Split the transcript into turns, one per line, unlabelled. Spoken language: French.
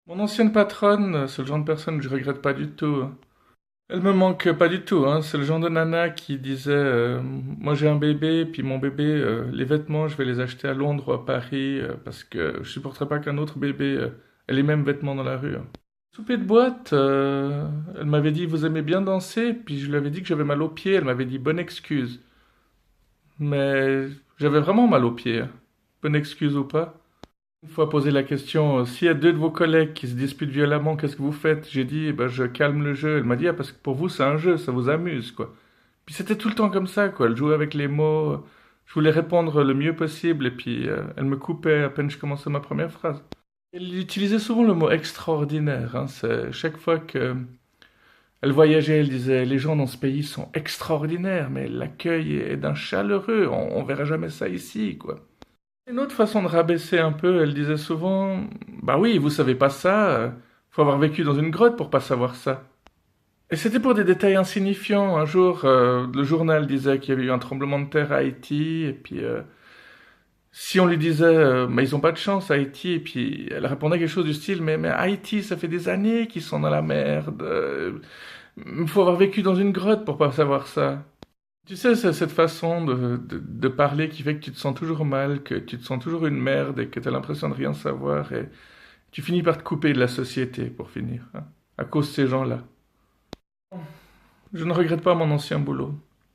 Mon ancienne patronne, c'est le genre de personne que je regrette pas du tout. Elle me manque pas du tout, hein. C'est le genre de nana qui disait moi j'ai un bébé, puis mon bébé, les vêtements, je vais les acheter à Londres ou à Paris, parce que je supporterais pas qu'un autre bébé ait les mêmes vêtements dans la rue, hein. Souper de boîte, elle m'avait dit vous aimez bien danser, puis je lui avais dit que j'avais mal aux pieds, elle m'avait dit bonne excuse. Mais j'avais vraiment mal aux pieds, hein. Bonne excuse ou pas. Une fois posé la question, s'il y a deux de vos collègues qui se disputent violemment, qu'est-ce que vous faites? J'ai dit, eh ben, je calme le jeu. Elle m'a dit, ah, parce que pour vous, c'est un jeu, ça vous amuse, quoi. Puis c'était tout le temps comme ça, quoi. Elle jouait avec les mots. Je voulais répondre le mieux possible, et puis elle me coupait à peine je commençais ma première phrase. Elle utilisait souvent le mot extraordinaire, hein. Chaque fois que elle voyageait, elle disait, les gens dans ce pays sont extraordinaires, mais l'accueil est d'un chaleureux, on verra jamais ça ici, quoi. Une autre façon de rabaisser un peu, elle disait souvent, bah oui, vous savez pas ça, faut avoir vécu dans une grotte pour pas savoir ça. Et c'était pour des détails insignifiants. Un jour, le journal disait qu'il y avait eu un tremblement de terre à Haïti, et puis si on lui disait, mais ils ont pas de chance à Haïti, et puis elle répondait quelque chose du style, mais Haïti, ça fait des années qu'ils sont dans la merde, faut avoir vécu dans une grotte pour pas savoir ça. Tu sais, c'est cette façon de parler qui fait que tu te sens toujours mal, que tu te sens toujours une merde et que tu as l'impression de rien savoir et tu finis par te couper de la société pour finir, hein, à cause de ces gens-là. Je ne regrette pas mon ancien boulot.